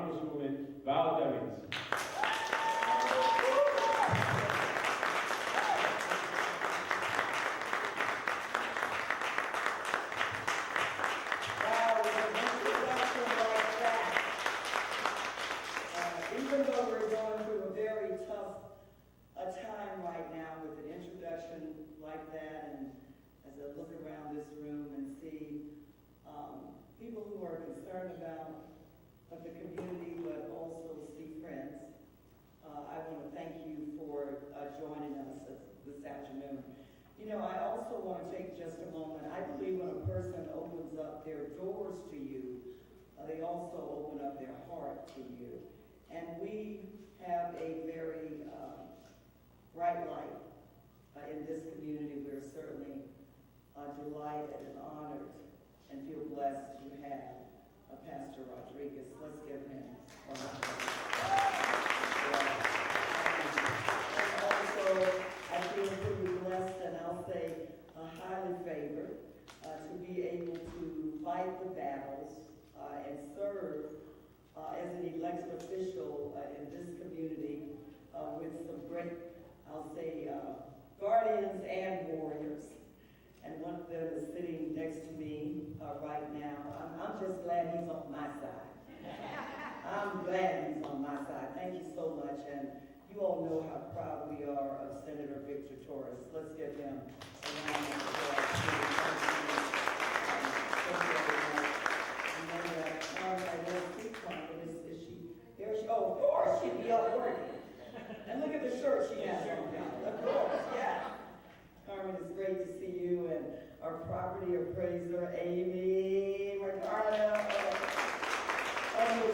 Congresswoman Val Demings. Even though we're going through a very tough time right now with an introduction like that, and as I look around this room and see people who are concerned about the community, but also see friends, I want to thank you for joining us this afternoon. You know, I also want to take just a moment. I believe when a person opens up their doors to you, they also open up their heart to you. And we have a very bright light in this community. We're certainly delighted and honored and feel blessed to have Pastor Rodriguez. Let's give him a round of applause. And also, I feel pretty blessed, and I'll say highly favored, to be able to fight the battles and serve as an elected official in this community with some great, I'll say, guardians and warriors. And one of them is sitting next to me right now. I'm just glad he's on my side. I'm glad he's on my side. Thank you so much. And you all know how proud we are of Senator Victor Torres. Let's give him a round of applause. I don't see Carmen. Is she there? Oh, of course, she'd be up working. And look at the shirt she has on now. Of course, yeah. Carmen, it's great to see you, and our property appraiser, Amy Ricardo.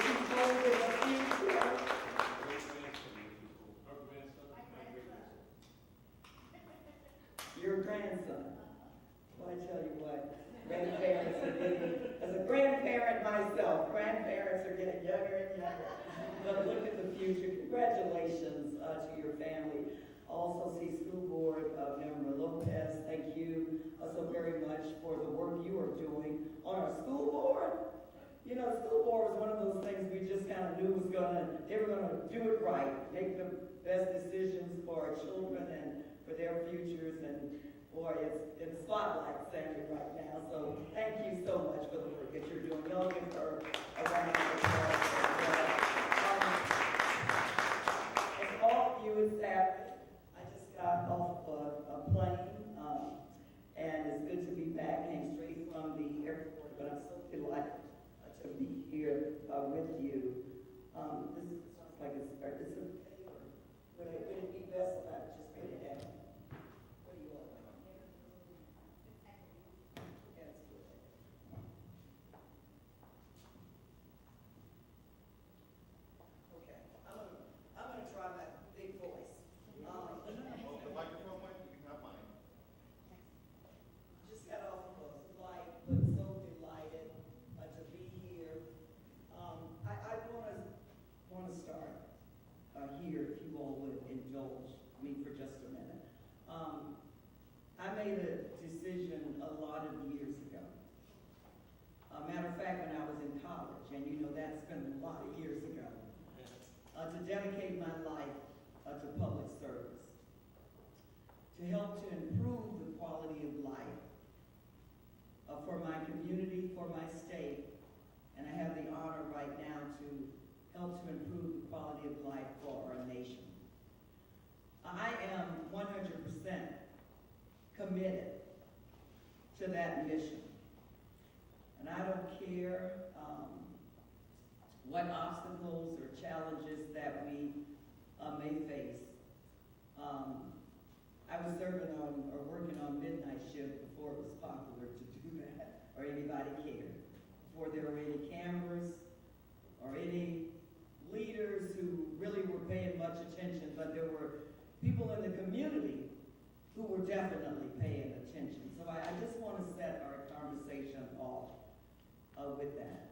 She's going to the future. Your grandson. Well, I tell you what, grandparents are getting, as a grandparent myself, grandparents are getting younger and younger. But look at the future. Congratulations to your family. Also see School Board Member Lopez, thank you so very much for the work you are doing on our school board. You know, the school board was one of those things we just kind of knew they were going to do it right, make the best decisions for our children and for their futures. And boy, it's in the spotlight, Sandy, right now. So thank you so much for the work that you're doing. Y'all give her a round of applause. As all of you is that I just got off a plane, and it's good to be back. Came straight from the airport, but I'm so delighted to be here with you. This sounds like it's a paper. Would it be best if I just put it down? What do you want? Yeah, it's good. Okay, I'm gonna try my big voice. The microphone mic, you can have mine. Just got off of a flight, but so delighted to be here. I want to start here, if you all would indulge me for just a minute. I made a decision a lot of years ago. Matter of fact, when I was in college, and you know that's been a lot of years ago, to dedicate my life to public service, to help to improve the quality of life for my community, for my state, and I have the honor right now to help to improve the quality of life for our nation. I am 100% committed to that mission. And I don't care what obstacles or challenges that we may face. I was working on midnight shift before it was popular to do that, or anybody cared. Before there were any cameras or any leaders who really were paying much attention, but there were people in the community who were definitely paying attention. So I just want to set our conversation off with that.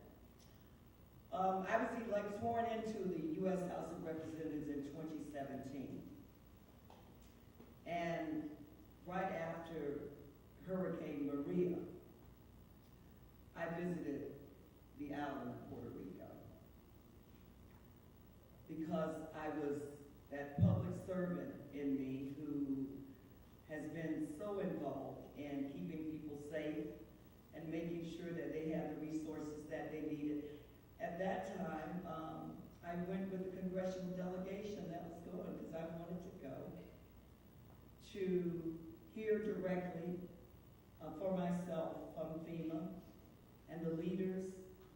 I was sworn into the U.S. House of Representatives in 2017. And right after Hurricane Maria, I visited the island of Puerto Rico. because I was that public servant in me who has been so involved in keeping people safe and making sure that they have the resources that they needed. At that time, I went with the Congressional Delegation that was going because I wanted to go to hear directly for myself from FEMA and the leaders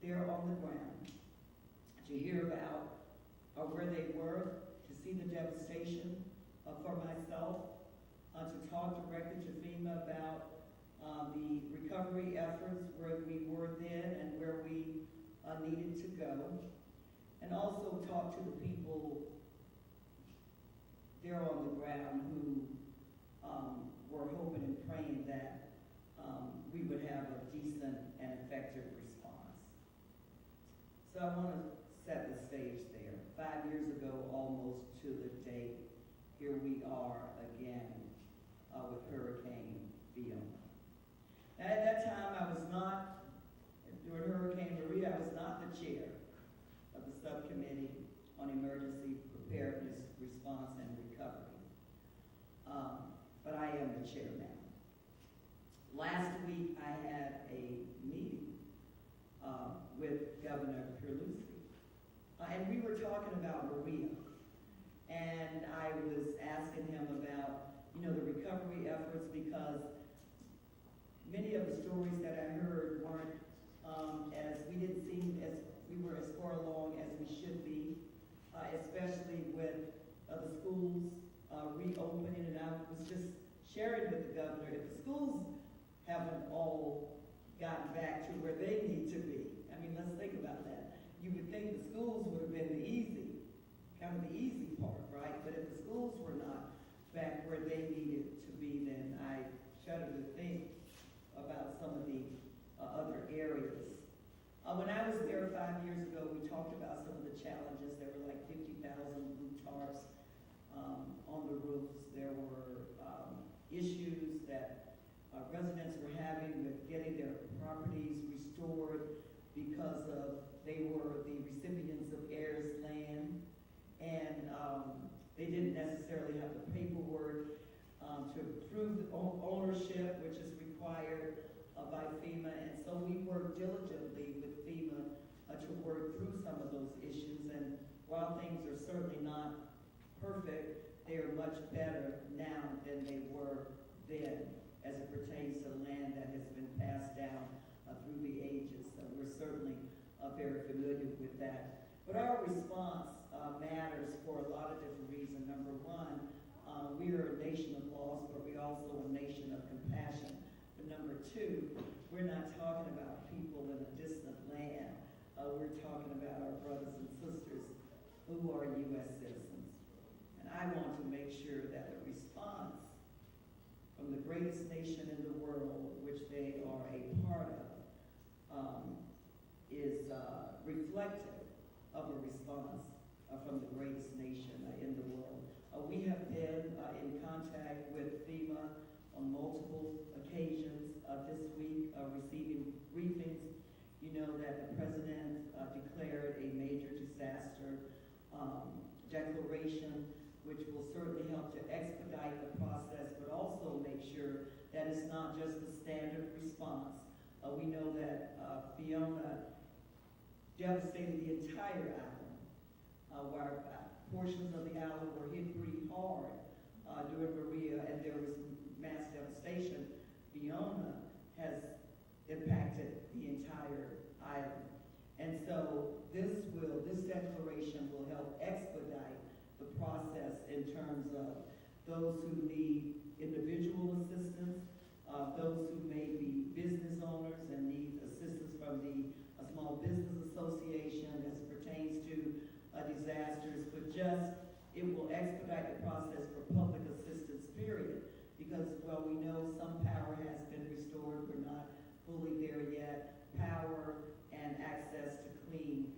there on the ground, to hear about where they were, to see the devastation for myself, to talk directly to FEMA about the recovery efforts, where we were then and where we needed to go, and also talk to the people there on the ground who were hoping and praying that we would have a decent and effective response. So I want to set the stage there. 5 years ago, almost to the date, here we are again with Hurricane Fiona. Now, at that time, I was not, during Hurricane Maria, I was not the chair of the Subcommittee on Emergency Preparedness, Response, and Recovery. But I am the chair now. Last week, I had a meeting with Governor Pierluisi, and we were talking about Maria. And I was asking him about, the recovery efforts, because many of the stories that I heard weren't we didn't seem as, we were as far along as we should be, especially with the schools reopening. And I was just sharing with the governor, if the schools haven't all gotten back to where they need to be, I mean, let's think about that. You would think the schools would have been the easy part, right? But if the schools were not back where they needed to be, then I shudder to think about some of the other areas. When I was there 5 years ago, we talked about some of the challenges. There were like 50,000 blue tarps on the roofs. There were issues that residents were having with getting their properties restored because they were the recipients of heirs land, and they didn't necessarily have the paperwork to prove the ownership, which is required by FEMA. And so we worked diligently with FEMA to work through some of those issues. And while things are certainly not perfect, they are much better now than they were then, as it pertains to land that has been passed down through the ages. So we're certainly very familiar with that. But our response matters for a lot of different reasons. Number one, we are a nation of laws, but we're also a nation of compassion. But number two, we're not talking about people in a distant land. We're talking about our brothers and sisters who are U.S. citizens. And I want to make sure that the response from the greatest nation in the world, which they are a part of, is reflective of a response from the greatest nation in the world. We have been in contact with FEMA on multiple occasions this week, receiving briefings. You know that the President declared a major disaster declaration, which will certainly help to expedite the process, but also make sure that it's not just the standard response. We know that Fiona devastated the entire island, where portions of the island were hit pretty hard during Maria, and there was mass devastation. Fiona has impacted the entire island. And so this declaration will help expedite the process in terms of those who need individual assistance, those who may be business owners and need assistance from the Small Business Association as it pertains to disasters, but it will expedite the process for public assistance, period. Because while we know some power has been restored, we're not fully there yet. Power and access to clean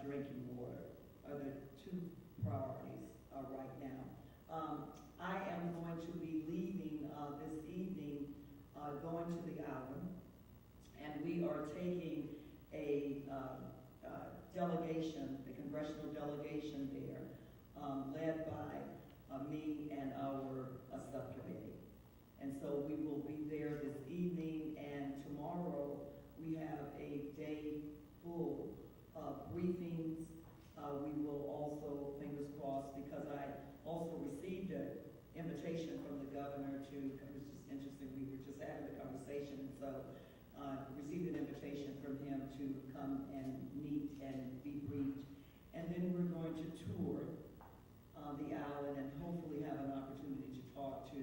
drinking water are the two priorities right now. I am going to be leaving this evening, going to the island, and we are taking a delegation, the Congressional Delegation there, led by me and our subcommittee. And so we will be there this evening, and tomorrow we have a day full of briefings. We will also, fingers crossed, because I also received an invitation from the governor to, it was just interesting, we were just having a conversation, and so received an invitation from him to come and meet and be briefed. And then we're going to tour the island and hopefully have an opportunity to talk to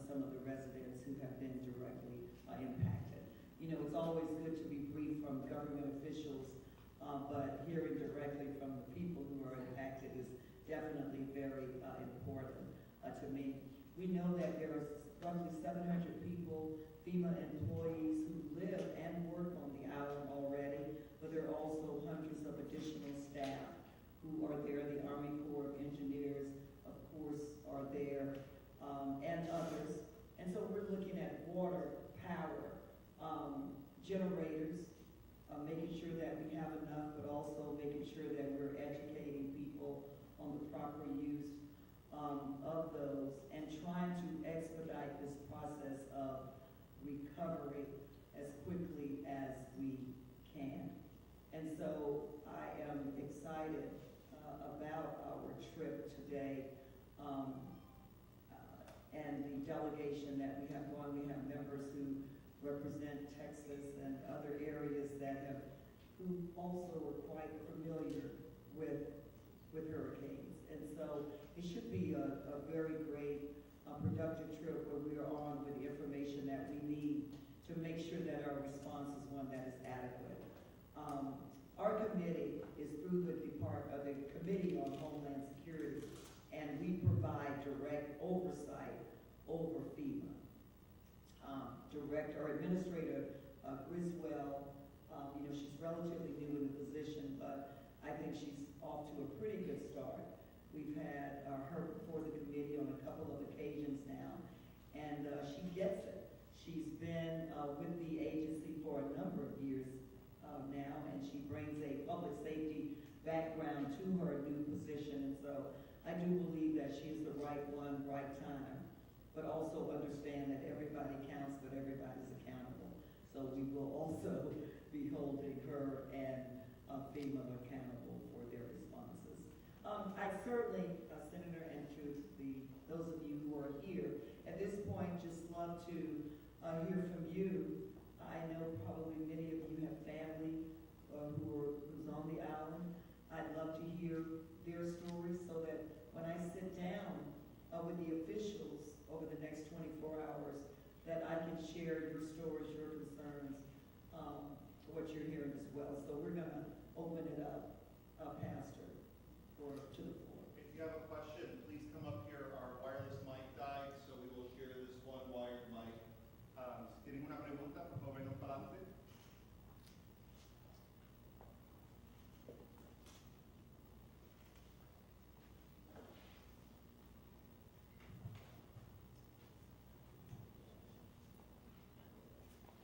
some of the residents who have been directly impacted. You know, it's always good to be briefed from government officials, but hearing directly from the people who are impacted is definitely very important to me. We know that there are roughly 700 people, FEMA employees, who live and work on the island already, but there are also hundreds of additional staff who are there. The Army Corps of Engineers, of course, are there, and others. And so we're looking at water, power, generators, making sure that we have enough, but also making sure that we're educating people on the proper use of those, and trying to expedite this process of recovery as quickly as we can. And so I am excited about our trip today, and the delegation that we have going. We have members who represent Texas and other areas who also are quite familiar with hurricanes. And so it should be a very great, productive trip where we are on with the information that we need to make sure that our response is one that is adequate. Our committee is through the Committee on Homeland Security, and we provide direct oversight over FEMA. Our Administrator Griswold, she's relatively new in the position, but I think she's off to a pretty good start. We've had her before the committee on a couple of occasions now, and she gets it. She's been with the agency for a number of years now, and she brings a public safety background to her new position. And so I do believe that she is the right one, right time, but also understand that everybody counts, but everybody's accountable. So we will also be holding her and FEMA accountable for their responses. I certainly, Senator, and to those of you who are here, at this point, just love to hear from you. I know probably many of you have family who's on the island. I'd love to hear their stories so that when I sit down with the officials over the next 24 hours, that I can share your stories, your concerns, what you're hearing as well. So we're going to open it up, Pastor, to the floor. If you have a question, please come up here. Our wireless mic died, so we will share this one wired mic. Si tienen una pregunta, por favor, vengan para adelante.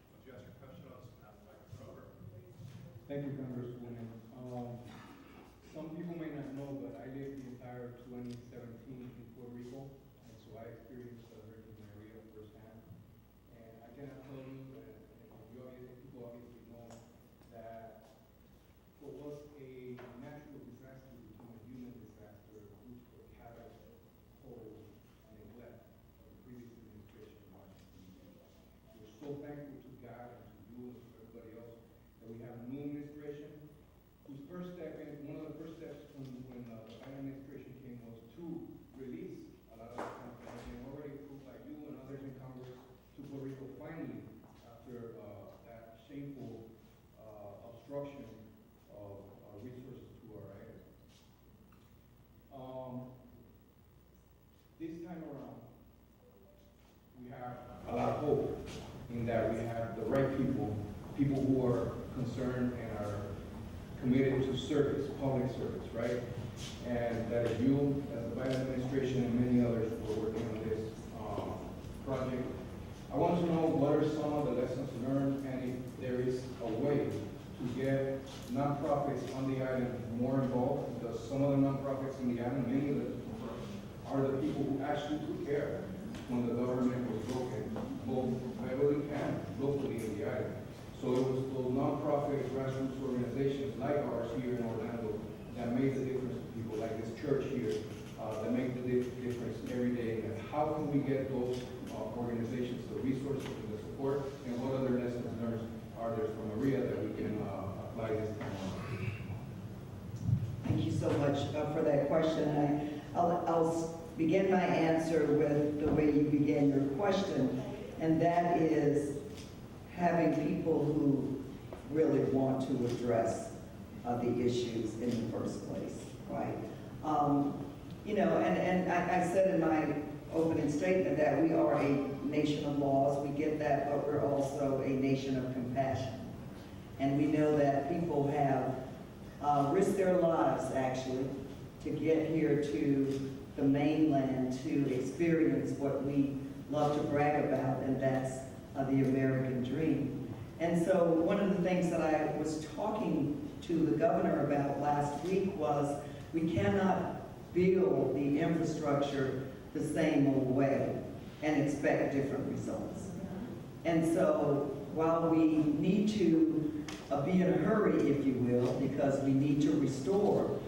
Once you ask your question, I'll just pass the microphone over. Thank you, Congresswoman. Some people may not know, but I lived the entire 2017 in Puerto Rico, and so I experienced Hurricane Maria firsthand. And I cannot tell you, people obviously know that what was a natural disaster became a human disaster due to a careless, cold, and neglect of the previous administration in Washington, D.C. We're so thankful to God and to you and to everybody else that we have a new administration whose first step, one of the first steps when the Biden administration came was to release a lot of the funds that have been already approved by you and others in Congress to Puerto Rico finally after that shameful obstruction of resources to our area. This time around, we have a lot of hope in that we have the right people who are concerned and are committed to service, public service, right? And that is you, as the Biden administration, and many others who are working on this project. I want to know what are some of the lessons learned, and if there is a way to get nonprofits on the island more involved, because some of the nonprofits on the island, many of them are the people who actually took care when the government was broken, both federally and locally in the island. So it was those nonprofit grassroots organizations like ours here in Orlando that made the difference to people, like this church here, that make the difference every day. And how can we get those organizations the resources and the support, and what other lessons learned are there from Maria that we can apply this time on? Thank you so much for that question. I'll begin my answer with the way you began your question, and that is having people who really want to address the issues in the first place, right? You know, and I said in my opening statement that we are a nation of laws. We get that, but we're also a nation of compassion. And we know that people have risked their lives, actually, to get here to the mainland to experience what we love to brag about, and that's the American dream. And so one of the things that I was talking to the governor about last week was we cannot build the infrastructure the same old way and expect different results. And so while we need to be in a hurry, if you will, because we need to restore,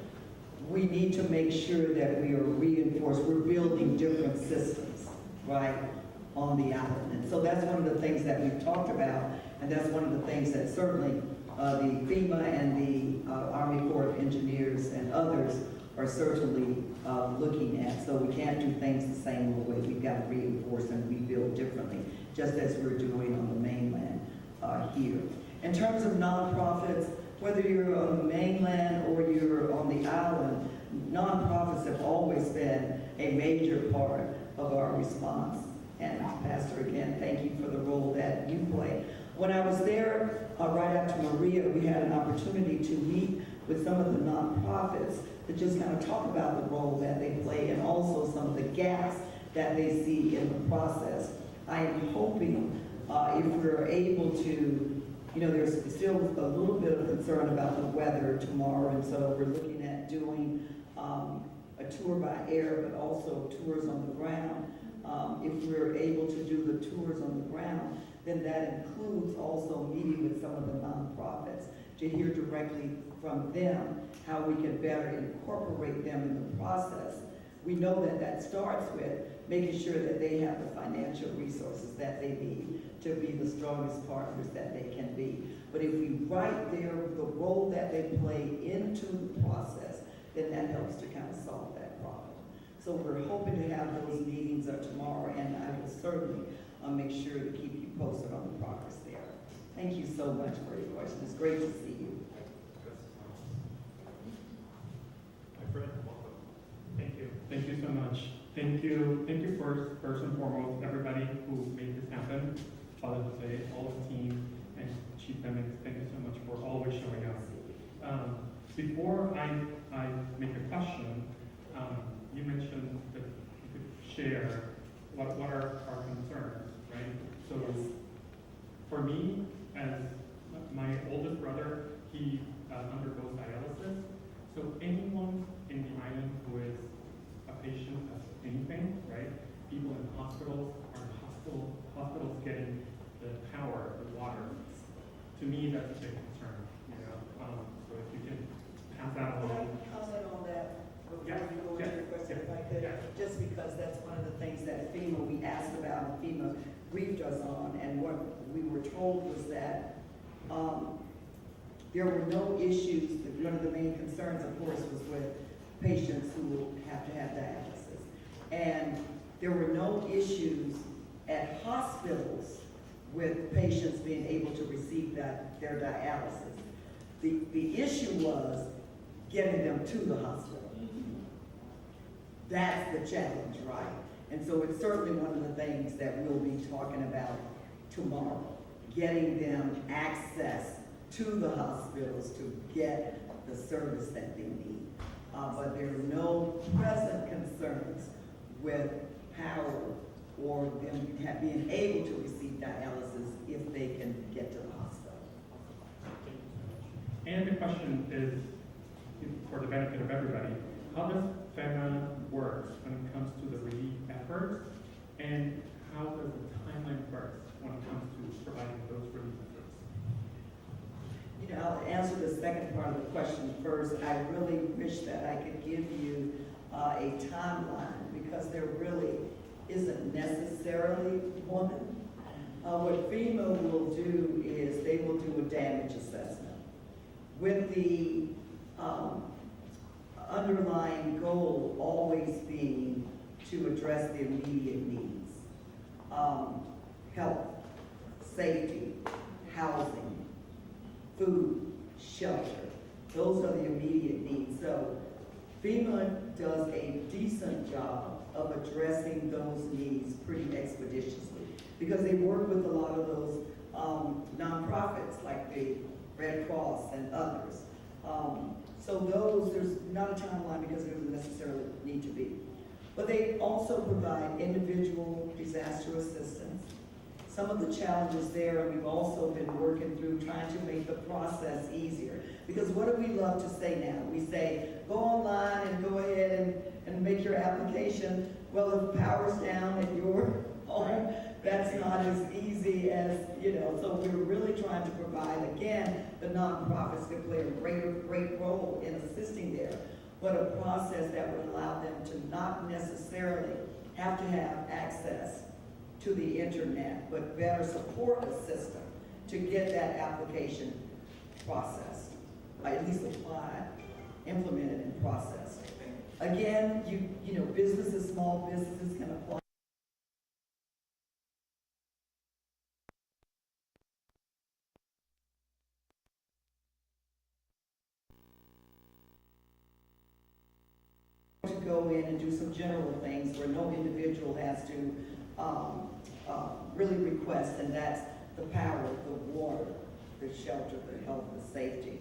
we need to make sure that we are reinforced. We're building different systems, right, on the island. And so that's one of the things that we've talked about, and that's one of the things that certainly the FEMA and the Army Corps of Engineers and others are certainly looking at. So we can't do things the same old way. We've got to reinforce and rebuild differently, just as we're doing on the mainland here. In terms of nonprofits, whether you're on the mainland or you're on the island, nonprofits have always been a major part of our response. And Pastor, again, thank you for the role that you play. When I was there right after Maria, we had an opportunity to meet with some of the nonprofits to just kind of talk about the role that they play and also some of the gaps that they see in the process. I am hoping if we're able to, you know, there's still a little bit of concern about the weather tomorrow, and so we're looking at doing a tour by air, but also tours on the ground. If we're able to do the tours on the ground, then that includes also meeting with some of the nonprofits to hear directly from them how we can better incorporate them in the process. We know that that starts with making sure that they have the financial resources that they need to be the strongest partners that they can be. But if we write the role that they play into the process, then that helps to kind of solve that problem. So we're hoping to have those meetings tomorrow, and I will certainly make sure to keep you posted on the progress there. Thank you so much for your question. It's great to see you. My friend, welcome. Thank you. Thank you so much. Thank you first and foremost, everybody who made this happen. Father Jose, all the team, and Chief Demings, thank you so much for always showing up. Before I make a question, you mentioned that you could share what are our concerns, right? So for me, as my oldest brother, he undergoes dialysis. So anyone in the island who is a patient of anything, right? People in hospitals hospitals getting the power, the water. To me, that's a big concern, you know. So if you can pass that Can along. I comment on that before Yeah, you go yeah, into your question, if I could? yeah. Just because that's one of the things that FEMA, we asked about, and FEMA briefed us on, and what we were told was that there were no issues. One of the main concerns, of course, was with patients who have to have dialysis. And there were no issues at hospitals with patients being able to receive their dialysis. The issue was getting them to the hospital. That's the challenge, right? And so it's certainly one of the things that we'll be talking about tomorrow, getting them access to the hospitals to get the service that they need. But there are no present concerns with power or them being able to receive dialysis if they can get to the hospital. And the question is, for the benefit of everybody, how does FEMA work when it comes to the relief efforts? And how does the timeline work when it comes to providing those relief efforts? You know, I'll answer the second part of the question first. I really wish that I could give you a timeline because there really isn't necessarily one. What FEMA will do is they will do a damage assessment with the underlying goal always being to address the immediate needs. Health, safety, housing, food, shelter. Those are the immediate needs. So FEMA does a decent job of addressing those needs pretty expeditiously because they work with a lot of those nonprofits like the Red Cross and others. So those, there's not a timeline because there doesn't necessarily need to be. But they also provide individual disaster assistance. Some of the challenges there, and we've also been working through trying to make the process easier. Because what do we love to say now? We say, go online and go ahead and make your application. Well, if the power's down at your home, that's not as easy as, so we're really trying to provide, again, the nonprofits can play a great role in assisting there, but a process that would allow them to not necessarily have to have access to the internet, but better support the system to get that application processed, or at least applied, implemented and processed. Again, businesses, small businesses can apply. To go in and do some general things where no individual has to really request, and that's the power, the water, the shelter, the health, the safety.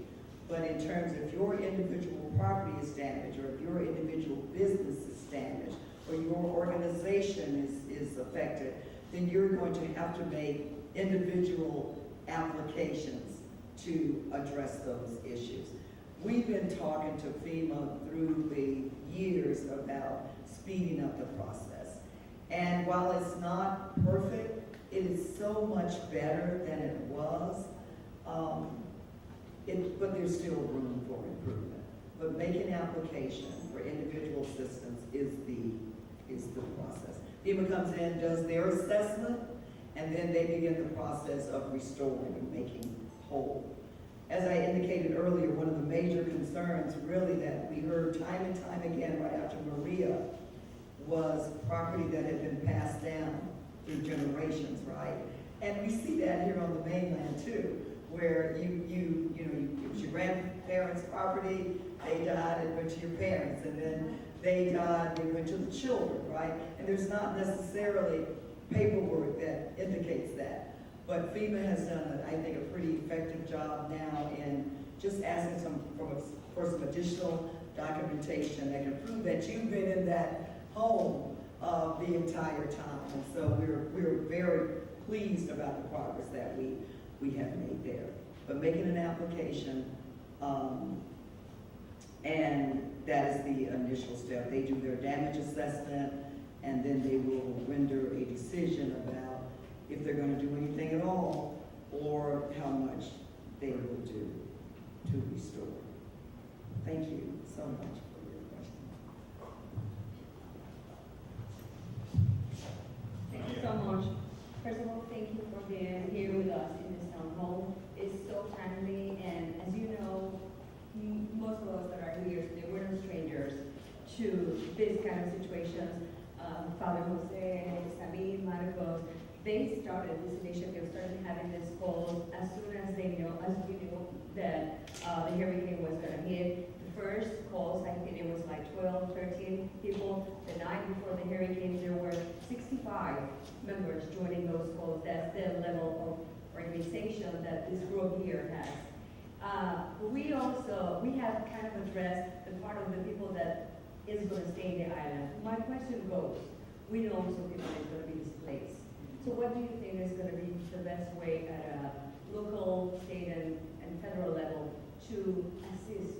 But in terms of your individual property is damaged, or if your individual business is damaged, or your organization is affected, then you're going to have to make individual applications to address those issues. We've been talking to FEMA through the years about speeding up the process. And while it's not perfect, it is so much better than it was. But there's still room for improvement. But making application for individual assistance is the process. FEMA comes in, does their assessment, and then they begin the process of restoring and making whole. As I indicated earlier, one of the major concerns really that we heard time and time again right after Maria was property that had been passed down through generations, right? And we see that here on the mainland too, where it was your grandparents' property, they died, it went to your parents, and then they died, they went to the children, right? And there's not necessarily paperwork that indicates that. But FEMA has done, I think, a pretty effective job now in just asking for some additional documentation that can prove that you've been in that home the entire time. And so we're very pleased about the progress that we have made there. But making an application, and that is the initial step. They do their damage assessment, and then they will render a decision about if they're going to do anything at all, or how much they will do to restore. Thank you so much for your question. Thank you so much. First of all, thank you for being here with us in this town hall. It's so timely, and as you know, most of us that are here today, we're no strangers to this kind of situations. Father Jose, Sabine, Marcos, they started this initiative, started having this calls as soon as we knew that the hurricane was going to hit. The first calls, I think it was like 12, 13 people. The night before the hurricane, there were 65 members joining those calls. That's the level of organization that this group here has. We have kind of addressed the part of the people that is going to stay in the island. My question goes, we know some people is going to be displaced. So what do you think is going to be the best way at a local, state, and federal level to assist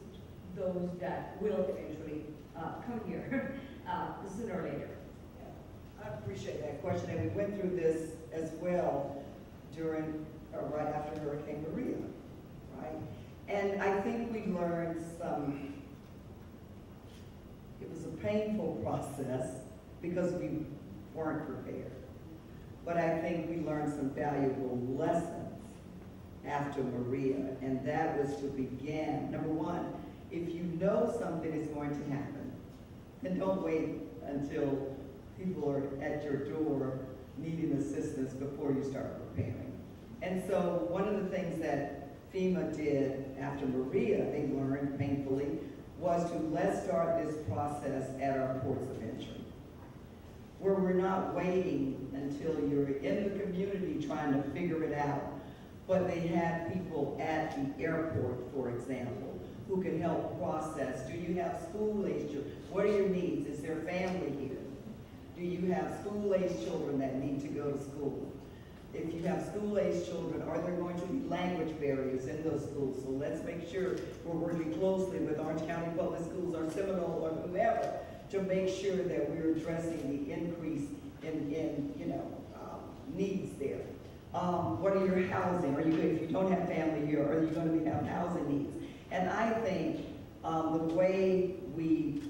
those that will eventually come here sooner or later. I appreciate that question, and we went through this as well during, right after Hurricane Maria, right? And I think we learned it was a painful process because we weren't prepared. But I think we learned some valuable lessons after Maria, and that was to begin. Number one, if you know something is going to happen, then don't wait until people are at your door needing assistance before you start preparing. And so one of the things that FEMA did after Maria, they learned painfully, was to let's start this process at our ports of entry, where we're not waiting until you're in the community trying to figure it out. But they had people at the airport, for example, who can help process. Do you have school-age children? What are your needs? Is there family here? Do you have school-age children that need to go to school? If you have school-age children, are there going to be language barriers in those schools? So let's make sure we're working closely with Orange County Public Schools or Seminole or whoever to make sure that we're addressing the increase in needs there. What are your housing? If you don't have family here, are you going to have housing needs? And I think the way we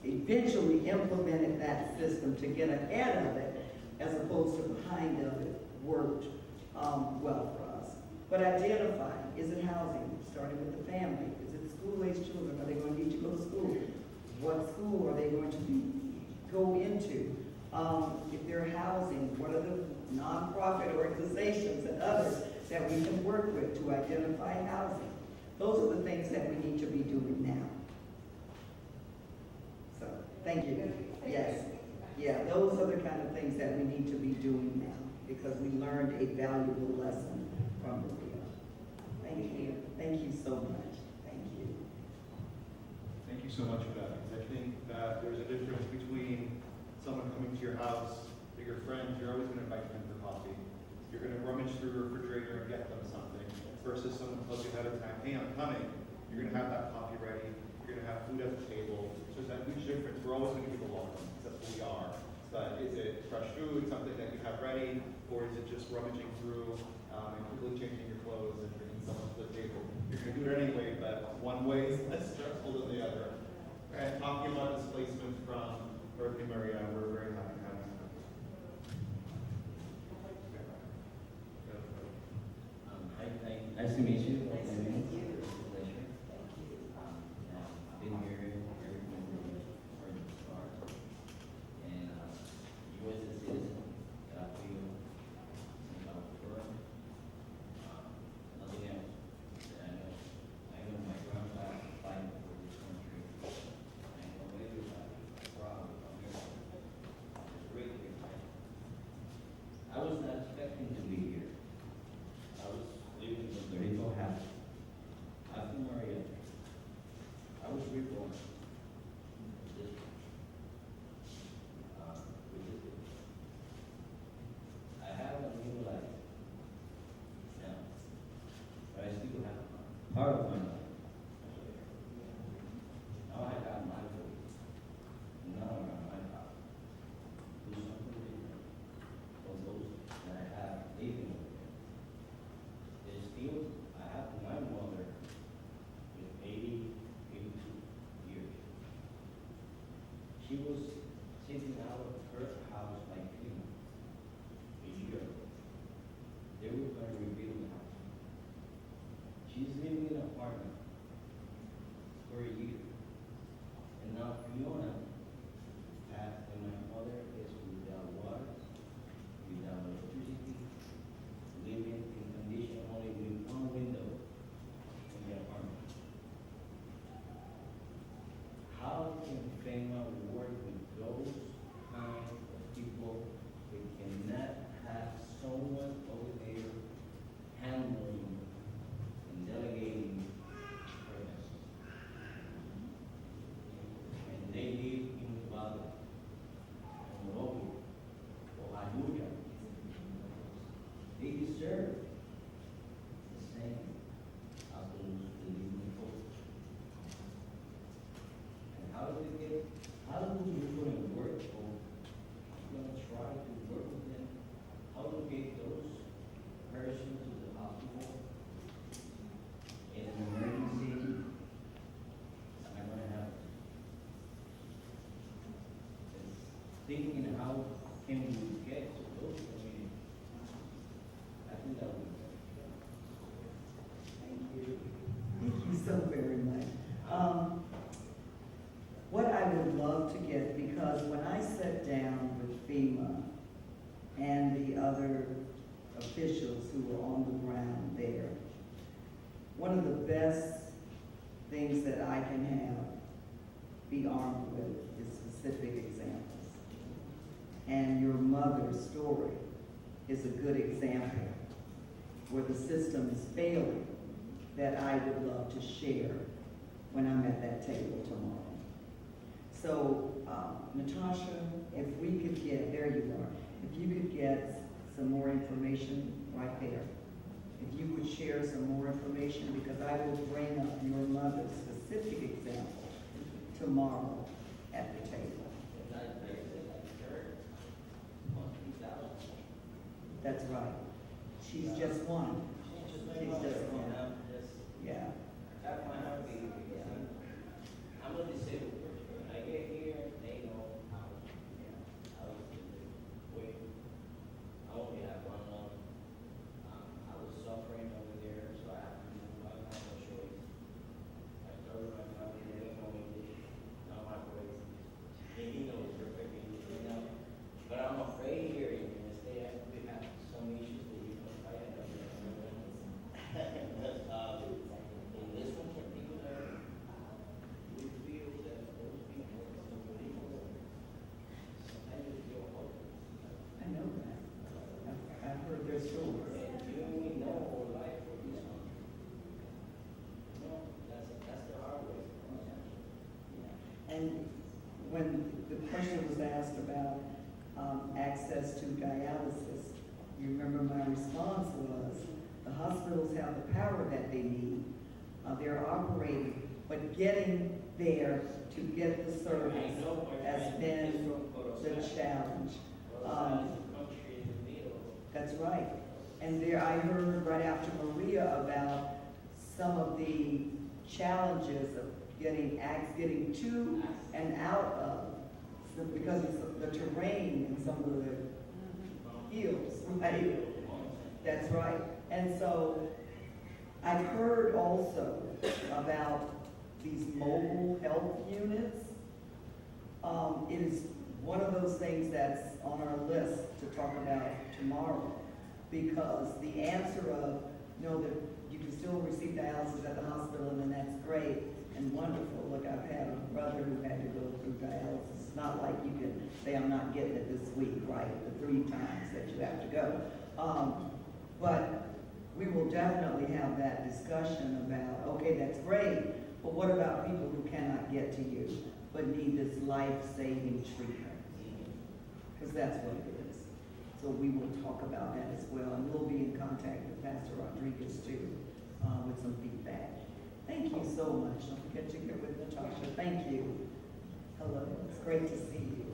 eventually implemented that system to get ahead of it, as opposed to behind of it, worked well for us. But identifying, is it housing? Starting with the family. Is it school-age children? Are they going to need to go to school? What school are they going to go into? If they're housing, what are the nonprofit organizations and others that we can work with to identify housing? Those are the things that we need to be doing now. So, thank you. Yes. Yeah, those are the kind of things that we need to be doing now because we learned a valuable lesson from Maria. Thank you. Thank you so much. Thank you. Thank you so much for that, because I think that there's a difference between someone coming to your house, they're your friends, you're always going to invite them for coffee. You're going to rummage through the refrigerator and get them something, versus someone tells you ahead of time, hey, I'm coming. You're going to have that coffee ready. You're going to have food at the table. So there's that huge difference. We're always going to give a welcome, because that's who we are. But is it fresh food, something that you have ready, or is it just rummaging through and quickly changing your clothes and bringing someone to the table? You're going to do it anyway, but one way is less stressful than the other. And talking about displacement from Hurricane Maria, we're very happy to have you. Nice to meet you. Nice to meet you. Pleasure. I've been here every from the start, and you as a citizen, I feel some kind of firm. Nothing else. I know my grandpa fighting for this country. I know everybody proud of America. It's great here. I was not expecting to be here. I was living in Puerto Rico half. After Maria, I was reborn. This, which is it. I have a new life now, but I still have part of my life. Now I got my voice. Now I got my power. Do something different for those that I have living with me. There's still, I have my mother with 82 years. She was sitting out of her house like me a year ago. They were going to rebuild the house. She's living in an apartment for a year. And now Fiona passed, and my mother is without water, without electricity, living in condition only with one window in the apartment. How can FEMA work with those kind of people that cannot have someone over there handling and delegating permits? And they live in Nevada, or Morovia, or Ayuya. They deserve the same as those you're gonna work, or you're gonna try to work with them, how to get those persons to the hospital in an emergency, it's not gonna happen. It's thinking how can we get to those communities, I think that would be better. Thank you. Thank you so very much. What I would love to get, because when I sat down with FEMA and the other officials who were on the ground there, one of the best things that I can be armed with is specific examples. And your mother's story is a good example where the system is failing that I would love to share when I'm at that table tomorrow. So, Natasha, if we could get, there you are, if you could get some more information right there. If you would share some more information, because I will bring up your mother's specific example tomorrow at the table. That's right. She's just one. She's just one. Yeah. I'm a disabled person. When I get here, they know how I was in the way. I only have one lung. I was suffering over there, so I have to move. I have no choice. I told my family they don't know English, not my voice. He knows perfect English, you know. But I'm afraid here in the state we have some issues that you can fight at. In this one particular, we feel that those people in Puerto Rico sometimes they feel hopeless. I know that. I've heard their stories. And you and me know our life for this one. No, that's the hard way. And when the question was asked about access to dialysis, you remember my response was, the hospitals have the power that they need. They're operating, but getting there to get the service has been the challenge. That's right. And there, I heard right after Maria about some of the challenges of getting to and out of, because of the terrain and some of the hills, right? That's right. And so I've heard also about these mobile health units. It is one of those things that's on our list to talk about tomorrow, because the answer of, no, that you can still receive dialysis at the hospital, and that's great and wonderful. Look, I've had a brother who had to go through dialysis. It's not like you can say, I'm not getting it this week, right? The 3 times that you have to go. But we will definitely have that discussion about, okay, that's great, but what about people who cannot get to you but need this life-saving treatment? Because that's what it is. So we will talk about that as well, and we'll be in contact with Pastor Rodriguez too, with some feedback. Thank you so much. Don't forget to get with Natasha. Thank you. Hello, it's great to see you.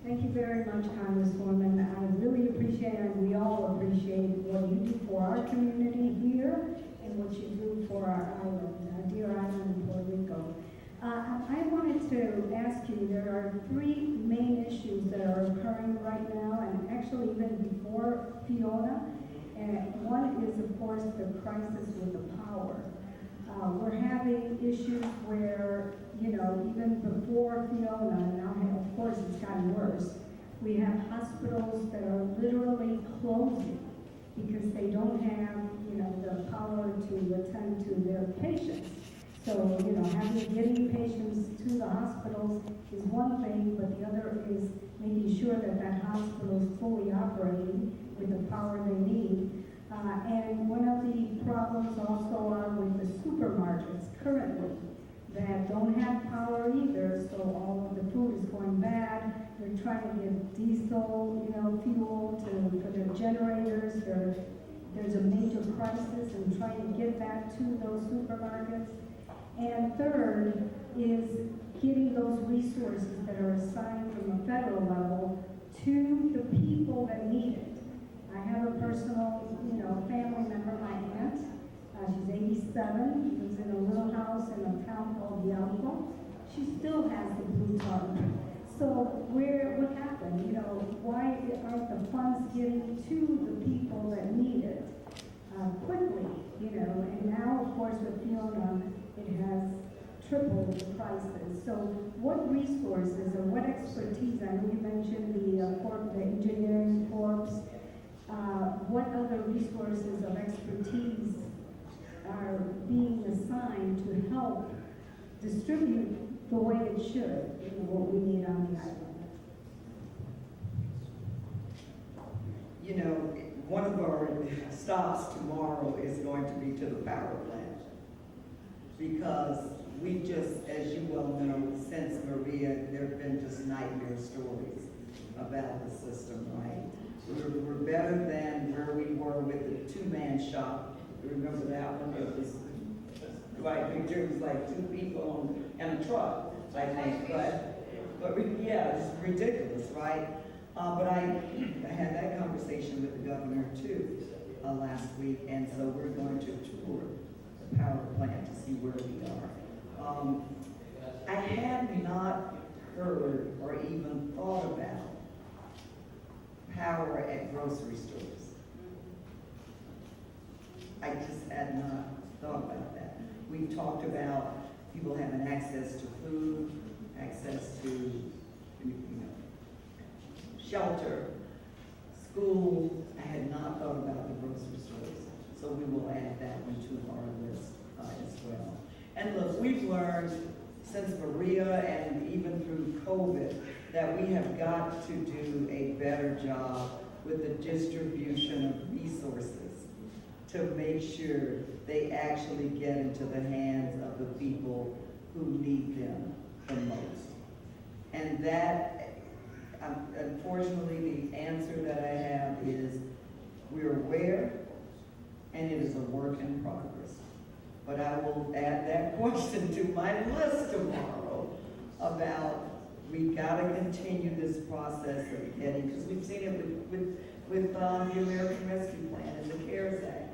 Thank you very much, Congresswoman. I really appreciate it, and we all appreciate what you do for our community here and what you do for our island, our dear island of Puerto Rico. I wanted to ask you, there are 3 main issues that are occurring right now, and actually even before Fiona. One is, of course, the crisis with the power. We're having issues where, you know, even before Fiona, and now of course it's gotten worse, we have hospitals that are literally closing because they don't have, you know, the power to attend to their patients. So, you know, getting patients to the hospitals is one thing, but the other is making sure that that hospital is fully operating with the power they need. And one of the problems also are with the supermarkets currently that don't have power either, so all of the food is going bad. They're trying to get diesel, you know, fuel for their generators. There's a major crisis in trying to get that to those supermarkets. And third is getting those resources that are assigned from a federal level to the people that need it. I have a personal, family member, my aunt. She's 87, lives in a little house in a town called Yalco. She still has the blue tarp. So what happened? Why aren't the funds getting to the people that need it quickly? And now, of course, with Fiona, it has tripled the prices. So what resources or what expertise, I know you mentioned the engineering corps, what other resources of expertise are being assigned to help distribute the way it should, what we need on the island? One of our stops tomorrow is going to be to the power plant. Because we just, as you well know, since Maria, there have been just nightmare stories about the system, right? We're better than where we were with the two-man shop. Remember that one? It was it was like two people and a truck, I think. Yeah, it's ridiculous, right? But I had that conversation with the governor too last week, and so we're going to tour the power plant to see where we are. I had not heard or even thought about power at grocery stores. I just had not thought about that. We've talked about people having access to food, access to shelter, school. I had not thought about the grocery stores. So we will add that one to our list as well. And look, we've learned since Maria and even through COVID that we have got to do a better job with the distribution of resources to make sure they actually get into the hands of the people who need them the most. And that, unfortunately, the answer that I have is we're aware and it is a work in progress. But I will add that question to my list tomorrow about we've got to continue this process of getting, because we've seen it with the American Rescue Plan and the CARES Act.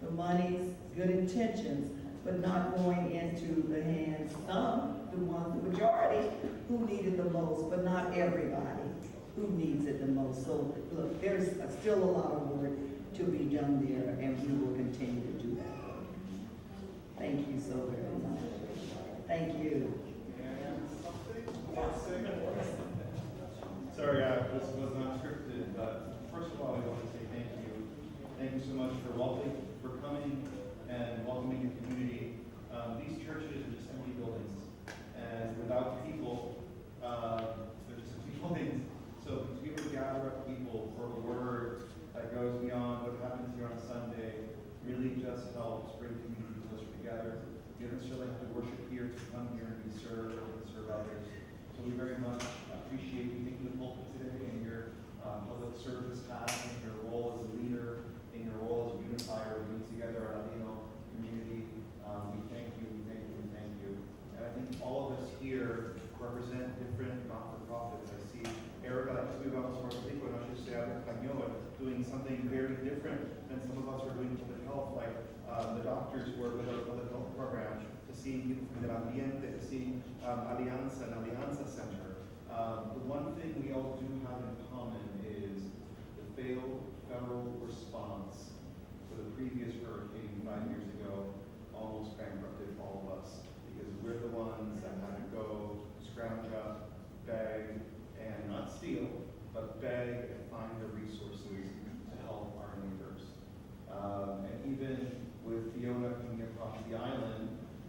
The money's good intentions, but not going into the hands of the majority who need it the most, but not everybody who needs it the most. So look, there's still a lot of work to be done there, and we will continue to do that work. Thank you so very much. Thank you. Sorry, this was not scripted, but first of all, I want to say thank you. Thank you so much for coming and welcoming your community. These churches are just empty buildings, and without people, they're just empty buildings. So to be able to gather up people for a word that goes beyond what happens here on Sunday really just helps bring community closer together. You don't necessarily have to worship here to come here and be served and serve others. So we very much appreciate you taking the pulpit today and your public service task and your role as a leader, in your role as a unifier, bringing together our Latino community. We thank you, we thank you, we thank you. And I think all of us here represent different not-for-profits. I see Erica, Puerto Rico, and I should say Español, doing something very different than some of us are doing public health, like the doctors who are with our public health program, to see people from the ambiente, to see Alianza and Alianza Center. The one thing we all do have in common is the failed federal response to the previous hurricane 5 years ago almost bankrupted all of us, because we're the ones that had to go scrounge up, beg, and not steal, but beg and find the resources to help our neighbors. And even with Fiona coming across the island,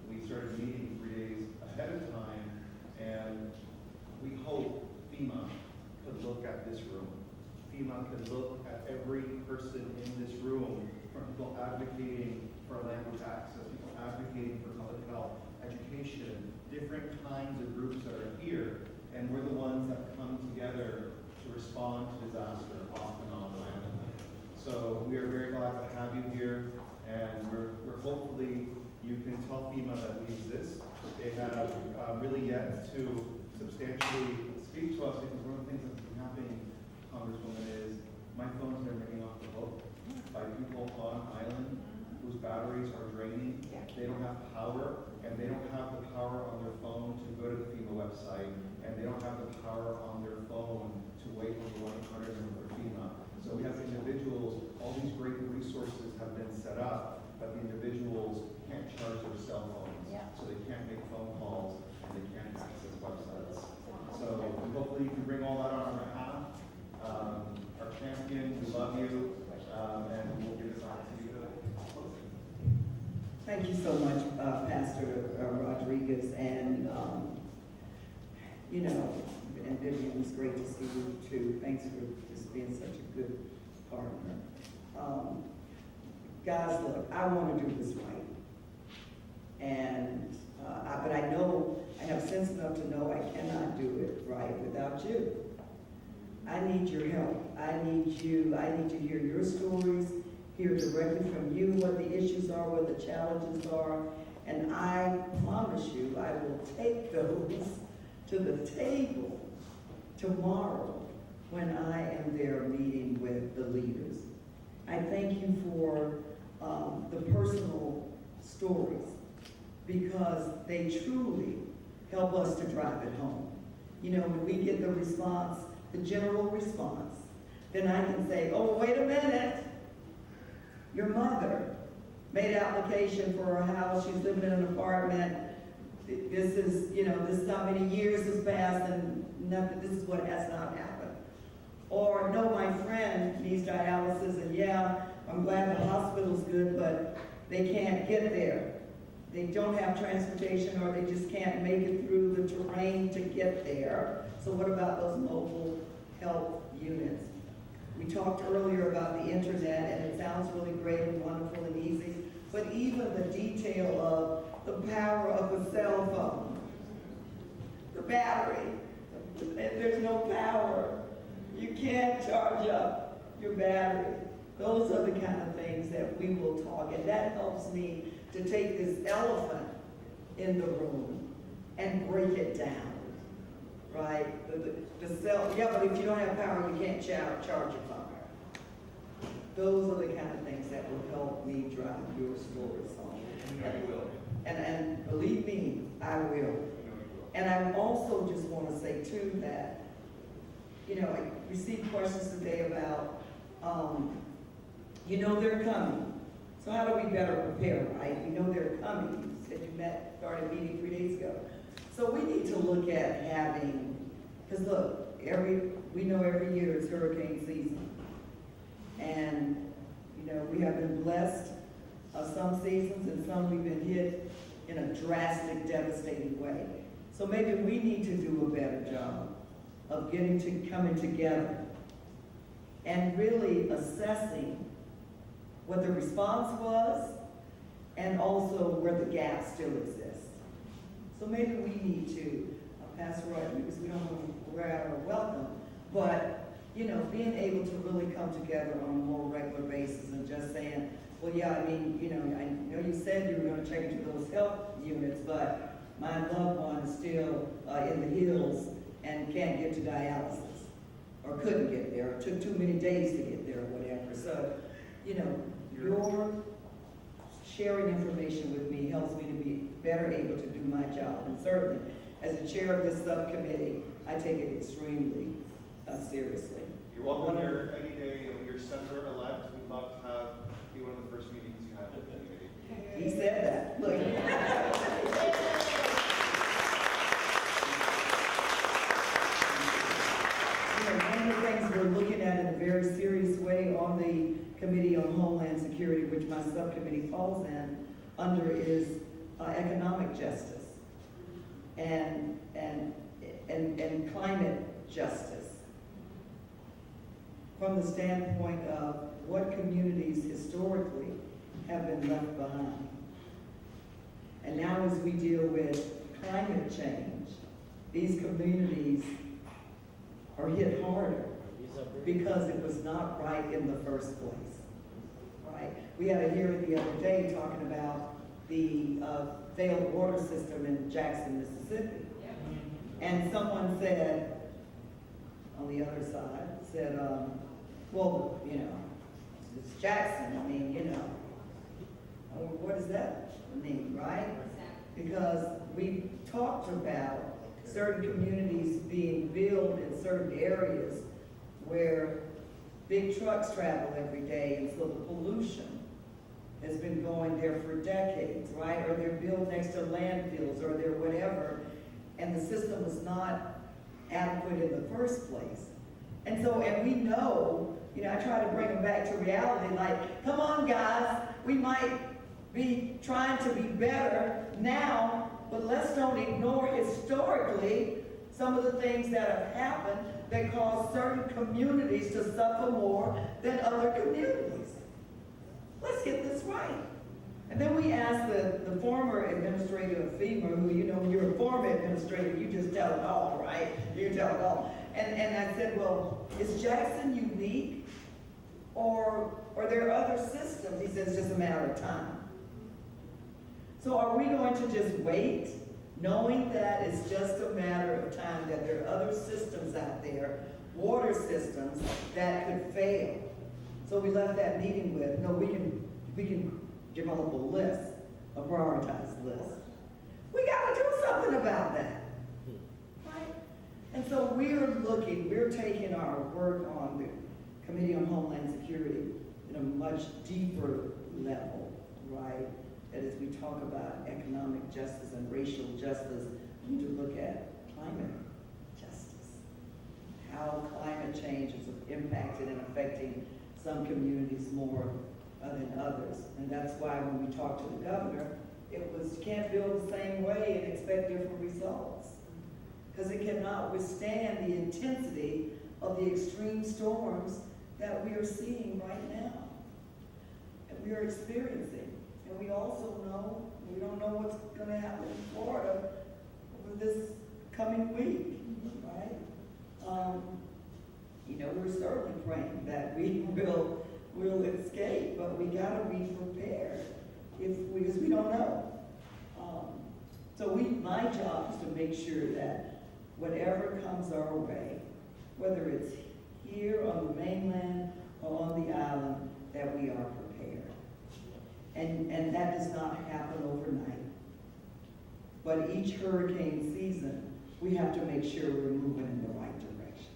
we started meeting 3 days ahead of time, and we hope FEMA could look at this room. FEMA could look at every person in this room, from people advocating for language access, people advocating for public health, education, different kinds of groups that are here, and we're the ones that come together to respond to disaster off and on island. So we are very glad to have you here, and we're hopefully you can tell FEMA that we exist, They have really yet to substantially speak to us, because one of the things that's been happening, Congresswoman, is my phone's been ringing off the hook by people on island whose batteries are draining. They don't have power, and they don't have the power on their phone to go to the FEMA website, and they don't have the power on their phone to wait on the 1-800 number for FEMA. So we have individuals, all these great resources have been set up, but the individuals can't charge their cell phones. So they can't make phone calls, and they can't access websites. So hopefully you can bring all that on our behalf. Our champion, we love you, and we'll give this opportunity to Thank you so much, Pastor Rodriguez, and, and Vivian, it's great to see you too. Thanks for just being such a good partner. Guys, look, I want to do this right. And, but I know, I have sense enough to know I cannot do it right without you. I need your help. I need to hear your stories, hear directly from you what the issues are, what the challenges are, and I promise you I will take those to the table tomorrow when I am there meeting with the leaders. I thank you for the personal stories, because they truly help us to drive it home. When we get the response, the general response, then I can say, oh, wait a minute. Your mother made application for a house, she's living in an apartment. This is, this is how many years has passed and nothing, this is what has not happened. Or, no, my friend needs dialysis, and yeah, I'm glad the hospital's good, but they can't get there. They don't have transportation, or they just can't make it through the terrain to get there. So what about those mobile health units? We talked earlier about the internet, and it sounds really great and wonderful and easy, but even the detail of the power of a cell phone, the battery, if there's no power, you can't charge up your battery. Those are the kind of things that we will talk, and that helps me to take this elephant in the room and break it down, right? The cell, yeah, but if you don't have power, you can't charge your phone. Those are the kind of things that will help me drive your stories home. And believe me, I will. And I also just want to say too that, I received questions today about, they're coming. So how do we better prepare, right? We know they're coming. You said you started meeting 3 days ago. So we need to look at having, because look, we know every year it's hurricane season. And, we have been blessed some seasons, and some we've been hit in a drastic, devastating way. So maybe we need to do a better job of coming together and really assessing what the response was, and also where the gap still exists. So maybe we need to, Pastor Rodriguez, we don't want to wear out our welcome, but being able to really come together on a more regular basis and just saying, well, yeah, I know you said you were going to check into those health units, but my loved one is still in the hills and can't get to dialysis, or couldn't get there, or took too many days to get there, or whatever. So, your sharing information with me helps me to be better able to do my job. And certainly, as the chair of this subcommittee, I take it extremely seriously. You're welcome here any day, and when you're senator-elect, we'd love to be one of the first meetings you have with the community. He said that. Look. One of the things we're looking at in a very serious way on the Committee on Homeland Security, which my subcommittee falls under, is economic justice and climate justice, from the standpoint of what communities historically have been left behind. And now as we deal with climate change, these communities are hit harder because it was not right in the first place, right? We had a hearing the other day talking about the failed water system in Jackson, Mississippi. And someone said, on the other side, said, well, you know, it's Jackson, I mean, you know, what does that mean, right? Because we talked about certain communities being built in certain areas where big trucks travel every day, and so the pollution has been going there for decades, right? Or they're built next to landfills, or they're whatever, and the system was not adequate in the first place. And so, and we know, you know, I try to bring them back to reality, like, come on guys, we might be trying to be better now, but let's don't ignore historically some of the things that have happened that cause certain communities to suffer more than other communities. Let's get this right. And then we asked the former administrator of FEMA, who, you know, when you're a former administrator, you just tell it all, right? You tell it all. And I said, well, is Jackson unique? Or there are other systems? He said, it's just a matter of time. So are we going to just wait, knowing that it's just a matter of time, that there are other systems out there, water systems, that could fail? So we left that meeting with, no, we can develop a list, a prioritized list. We gotta do something about that, right? And so we're taking our work on the Committee on Homeland Security in a much deeper level, right? That as we talk about economic justice and racial justice, we need to look at climate justice. How climate change is impacted and affecting some communities more than others. And that's why when we talked to the governor, it was, you can't build the same way and expect different results. Because it cannot withstand the intensity of the extreme storms that we are seeing right now, and we are experiencing. And we also know, we don't know what's gonna happen in Florida over this coming week, right? You know, we're certainly praying that we will escape, but we gotta be prepared because we don't know. So my job is to make sure that whatever comes our way, whether it's here on the mainland or on the island, that we are prepared. And that does not happen overnight. But each hurricane season, we have to make sure we're moving in the right direction.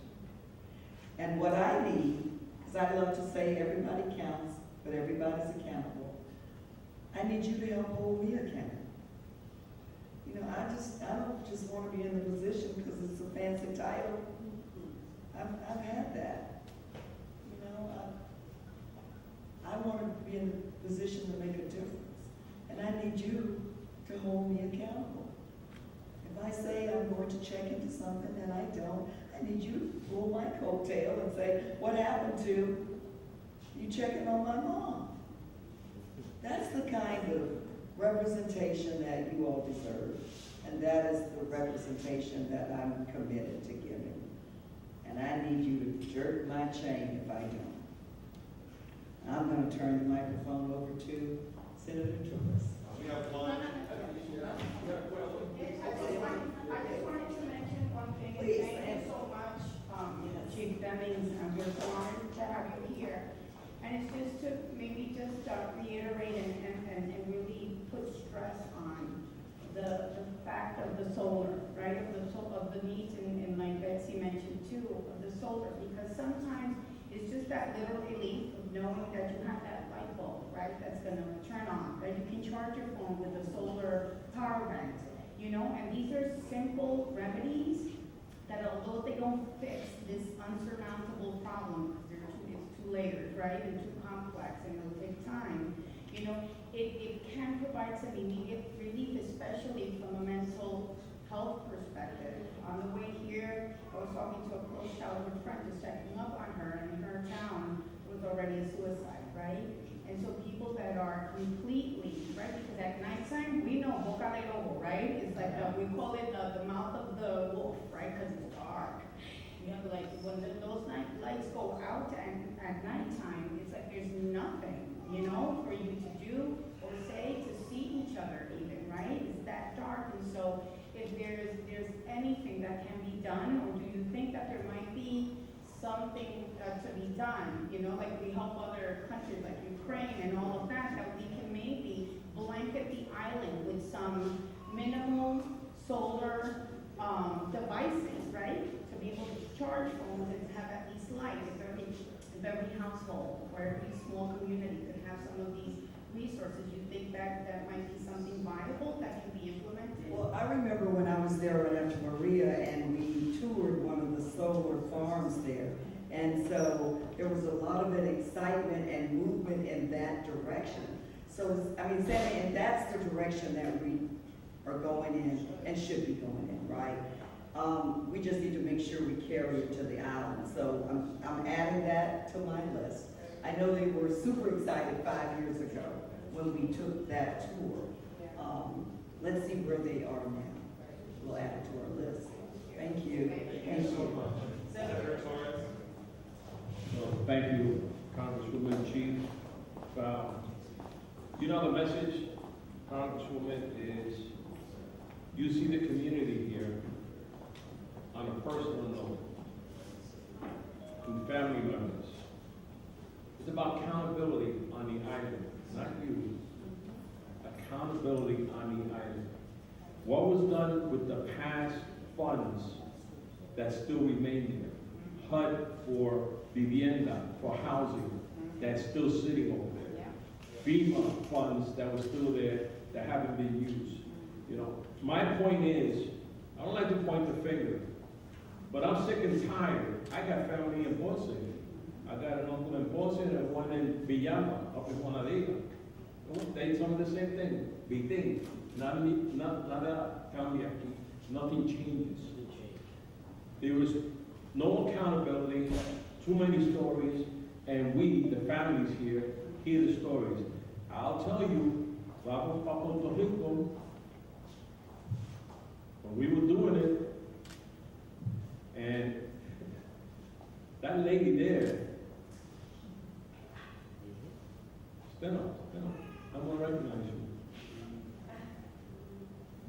And what I need, because I love to say everybody counts, but everybody's accountable, I need you to help hold me accountable. You know, I don't just want to be in the position because it's a fancy title. I've had that. You know, I want to be in the position to make a difference. And I need you to hold me accountable. If I say I'm going to check into something and I don't, I need you to pull my coattail and say, what happened to you checking on my mom? That's the kind of representation that you all deserve. And that is the representation that I'm committed to giving. And I need you to jerk my chain if I don't. I'm going to turn the microphone over to Senator Torres. We have one. I just wanted to mention one thing. Please. Thank you so much, Chief Demings, and we're so honored to have you here. And it's just to maybe just reiterate and really put stress on the fact of the solar, right? Of the needs, and like Betsy mentioned too, of the solar, because sometimes it's just that little relief of knowing that you have that light bulb, right? That's gonna turn on, that you can charge your phone with a solar power bank, you know? And these are simple remedies that, although they don't fix this unsurmountable problem, because it's two layers, right? And too complex, and it'll take time. You know, it can provide some immediate relief, especially from a mental health perspective. On the way here, I was talking to a close childhood friend just checking up on her, and in her town was already a suicide, right? And so people that are completely, right, because at nighttime, we know boca de lobo, right? It's like, we call it the mouth of the wolf, right? Because it's dark. You know, like when those night lights go out at nighttime, it's like there's nothing, you know, for you to do or say to see each other. something to be done, you know, like we help other countries like Ukraine and all of that, that we can maybe blanket the island with some minimal solar devices, right? To be able to charge phones and have at least light if every household or every small community could have some of these resources. You think that might be something viable that can be implemented? Well, I remember when I was there in Santa Maria and we toured one of the solar farms there. And so there was a lot of excitement and movement in that direction. So, I mean, Sammy, and that's the direction that we are going in and should be going in, right? We just need to make sure we carry it to the island. So I'm adding that to my list. I know they were super excited 5 years ago when we took that tour. Let's see where they are now. We'll add it to our list. Thank you. Thank you so much. Senator Torres. Thank you, Congresswoman Chief. You know, the message, Congresswoman, is you see the community here on a personal note, to family members. It's about accountability on the island, not you. Accountability on the island. What was done with the past funds that still remain there? HUD for vivienda, for housing, that's still sitting over there. FEMA funds that were still there that haven't been used. You know, my point is, I don't like to point the finger, but I'm sick and tired. I got family in Boston. I got an uncle in Boston and one in Villama, up in Juanadilla. They some of the same thing. Big thing. Not a family aquí. Nothing changes. There was no accountability, too many stories, and we, the families here, hear the stories. I'll tell you, vamos para Puerto Rico, when we were doing it, and that lady there, stand up, I'm gonna recognize you.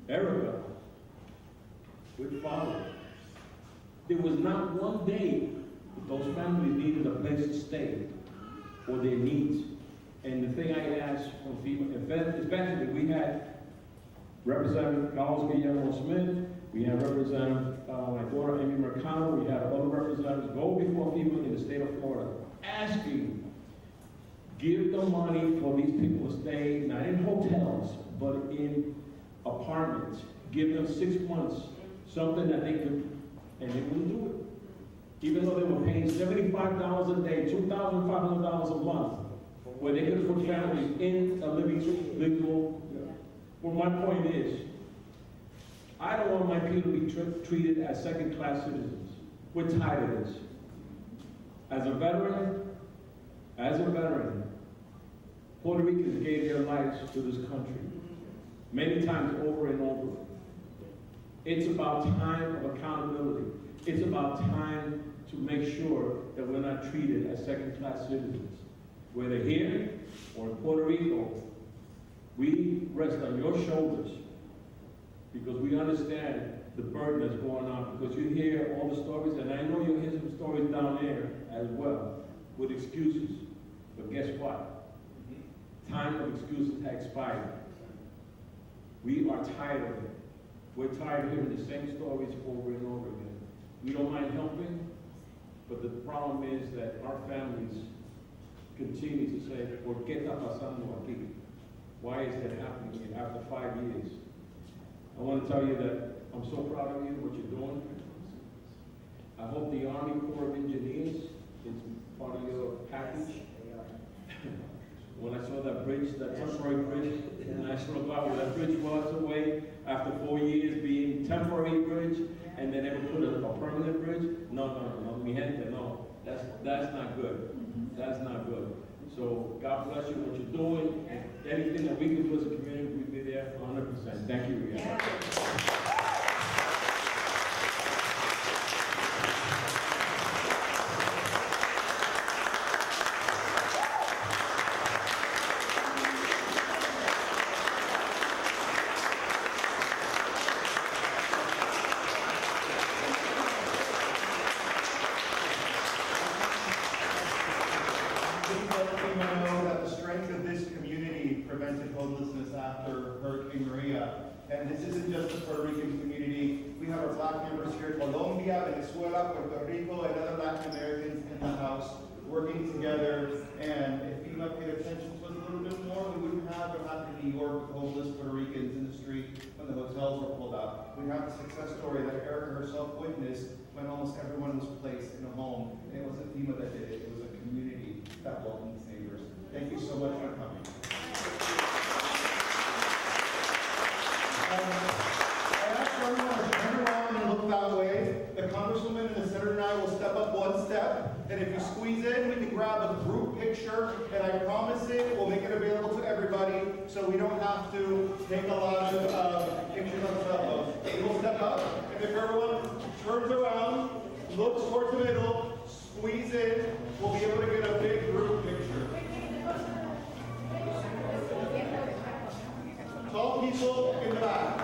Erica, with father. There was not one day that those families needed a place to stay or their needs. And the thing I asked from FEMA, especially we had Representative Carlos Guillermo Smith, we had Representative my daughter Amy Mercado, we had other representatives go before FEMA in the state of Florida asking, give the money for these people to stay, not in hotels, but in apartments. Give them 6 months, something that they could, and they wouldn't do it. Even though they were paying $75 a day, $2,500 a month, where they could put families in a living room. Well, my point is, I don't want my people to be treated as second-class citizens. We're tired of this. As a veteran, Puerto Ricans gave their lives to this country, many times over and over. It's about time of accountability. It's about time to make sure that we're not treated as second-class citizens. Whether here or in Puerto Rico, we rest on your shoulders because we understand the burden that's going on, because you hear all the stories, and I know you hear some stories down there as well with excuses. But guess what? Time of excuses has expired. We are tired of it. We're tired of hearing the same stories over and over again. We don't mind helping, but the problem is that our families continue to say, ¿Por qué está pasando aquí? Why is that happening after 5 years? I want to tell you that I'm so proud of you, what you're doing. I hope the Army Corps of Engineers is part of your package. When I saw that bridge, that temporary bridge, and I saw about where that bridge was away after 4 years being temporary bridge, and then they would put a permanent bridge. No, mi gente, no. That's not good. That's not good. So God bless you, what you're doing, and anything that we can do as a community, we'll be there 100%. Thank you, Rhea. Black members here, Colombia, Venezuela, Puerto Rico, and other Latin Americans in the house working together. And if FEMA paid attention to us a little bit more, we wouldn't have what happened in New York with homeless Puerto Ricans in the street when the hotels were pulled out. We have a success story that Erica herself witnessed when almost everyone was placed in a home. And it wasn't FEMA that did it, it was a community that welcomed its neighbors. Thank you so much for coming. I asked everyone to turn around and look that way. The Congresswoman and the Senator and I will step up one step. And if you squeeze in, we can grab a group picture. And I promise it, we'll make it available to everybody so we don't have to take a lot of pictures on cell phones. We'll step up. And if everyone turns around, looks towards the middle, squeeze in, we'll be able to get a big group picture. Tall people in the back.